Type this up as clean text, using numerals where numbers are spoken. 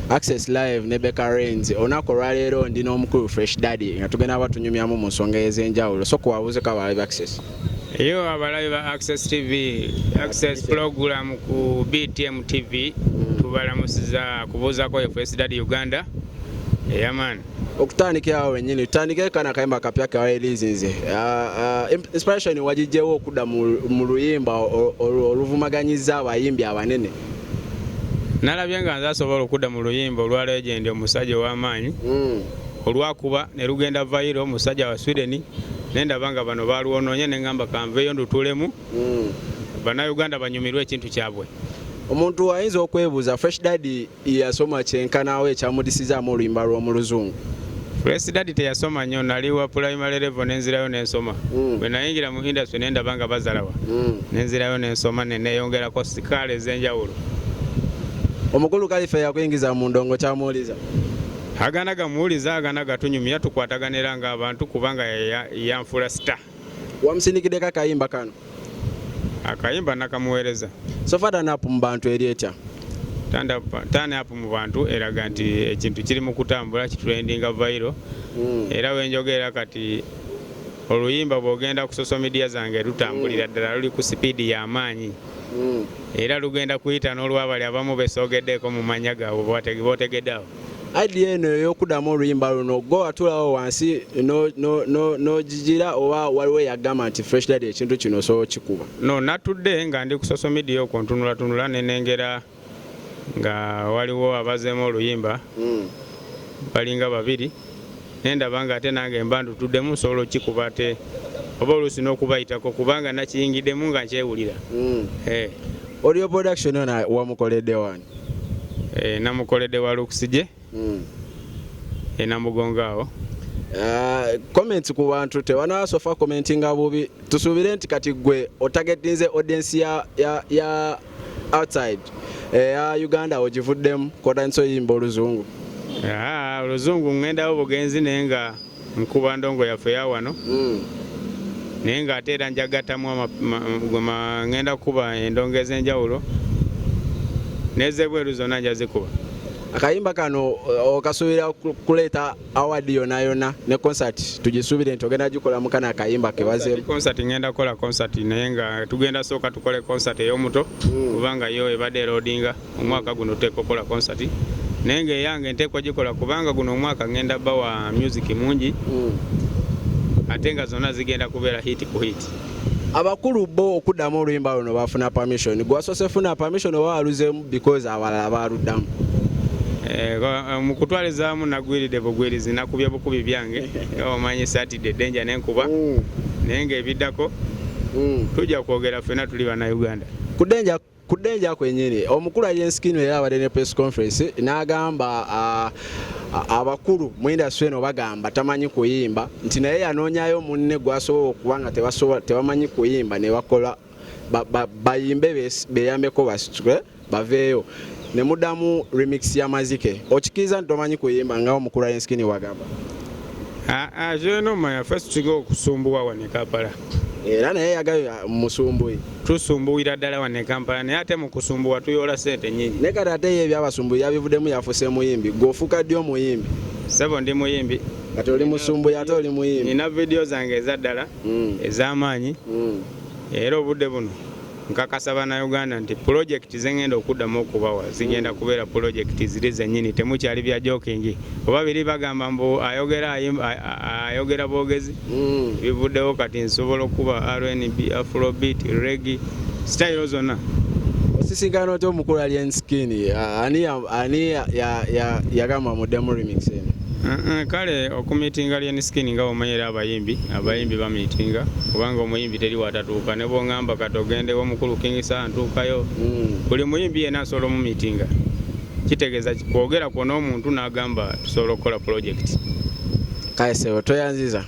Access Live ne Becca Rains onakolwa leero ndi n'omukulu Fresh Dady nga tugenda batunyumyamu mu nsonga ez'enjawulo so kuwabuze ka live access yo abalive Access TV Access program ku BTM TV tubalamusiza kubuuzako Fresh Dady Uganda man okutandikirawo wennyini tutandike kana kayimba kapya ka releasinze inspiration wagijjewo okudda mu luyimba oluvumaganyiza abayimbi abanene nalabye nga nze asobola okudda mu luyimba olwa legend omusajja w'amaanyi olwakuba ne lugenda viral omusajja wa Sweden nendaba nga bano balwonoonye ne ngamba kanveeyo ndutuulemu bannayuganda banyumirwe ekintu kyabwe. Omuntu ayinza okwebuuza Fresh Dady yasoma kyenkanaawo ekyamudisizaamu oluyimba lw'omu luzungu. Fresh Dady teyasoma nnyo, nali wa primary level nenzirayo nensoma. Bwe nayingira mu industry nendaba nga bazalawa nenzirayo nensoma neneeyongerako sikaala ez'enjawulo. Omukulu Kalifa yakuyingiza mu ndongo kyamuwuliza? Agana gamuwuliza, agana gatunyumya, tukwataganira ng'abantu kubanga yanfula star. Wamusindikiddeko akayimba kano? Akayimba nakamuweereza. So far turn up mu bantu eri etya? Turn up mu bantu eraga nti ekintu kiri mu kutambula kitrendinga viral. Era wenjogera kati oluyimba bw'ogenda ku social media zange lutambulira ddala luli ku speed y'amaanyi. Era lugenda kuyita n'olwabali abamu beesoogeddeko mu manya gaabwe bootegeddeawo. Idea eno ey'okuddamu oluyimba luno gwe watulawo wansi n'ogigira oba waliwo yagamba nti Fresh Dady ekintu kino osobola kikuba? No, natudde nga ndi ku social media okwo ntunulatunula nenengera nga waliwo abazeemu oluyimba balinga babiri nendaba nga ate nange mba ndutuddemu nsobola okikuba ate oba oluusi n'okubayitako kubanga nakiyingiddemu nga nkyewulira. Audio production ona wamukoledde wani? Namukoledde wa Lukusije Namugongaawo. Comments ku bantu tebanasofa commentinga bubi, tusuubire nti kati gwe otagetinze audience ya outside ya Uganda ogivuddemu kodanso yimba oluzungu. Oluzungu ngendawo bugenzi naye nga nkuba ndongo yaffe ya wano naye nga ate era njagattamu ngenda kuba endongo ez'enjawulo n'ezebweru zonna nja zikuba. Akayimba kano okasuubira kuleeta award yonna ne concert tugisuubire nti ogenda gikolamu kana akayimba kebazeemu? Concert ngenda kukola concert naye nga tugenda sooka tukole concert ey'omuto kubanga yo ebadde erodinga omwaka guno tuteeka okukola concert naye nga eyange nteekwa gikola kubanga guno omwaka ngenda bba wa music mungi ate nga zonna zigenda kubeera hit ku hit. Abakulu bo okuddamu oluyimba luno bafuna permission, gwasoose funa permission oba waluzeemu because abalala baluddamu? Mu kutwalizaamu nagwiridde bugwirizi nakubye bukubi byange nga omanyi Saturday Danger nenkuba naye ng'ebiddako tujja kwogera ffenna tuli bannayuganda. Ku Danger kwennyini omukulu ayensikino era abadde ne press conference n'agamba abakulu mu industry eno bagamba tamanyi kuyimba nti naye yanoonyayo munne gwasobola okuba nga tebamanyi kuyimba ne bakola bayimbe beyambeko basitule baveeyo ne muddamu remix ya Mazike. Okikiriza nti tomanyi kuyimba nga omukulu ayensikino wagamba? Zeno manya first to go kusumbuwa wane Kampala. Era naye yagayo musumbuyi. Tusumbuwira ddala wane Kampala naye ate mu kusumbuwa tuyola sente nnyingi. Ne kati ate ye ebyabasumbuyi yabivuddemu yafuse muyimbi. Gwofuuka ddi omuyimbi? Sebo ndi muyimbi. Kati oli musumbuyi ate oli muyimbi. Nina video zange ezaddala ez'amaanyi. Era obudde buno nkakasa bannayuganda nti project zengenda okuddamu okubawa zigenda kubeera project ziri zennyini temukyali bya joking oba biri bagamba mbu ayogera bwogezi bivuddewo kati nsobola okuba R&B, Afrobeat, reggae style zonna. Osisinkana otya omukulu ayensikini ani yagamba muddemu remix eno? Kale okumitinga lyensikini nga omanyera abayimbi bamitinga kubanga omuyimbi teri watatuuka ne bw'ongamba kati ogendewo omukulu kingisa ntuukayo buli muyimbi yenna asobola omumitinga kitegeeza kwogera kwona omuntu n'agamba tusobola okukola project. Kale sebo toyanziza.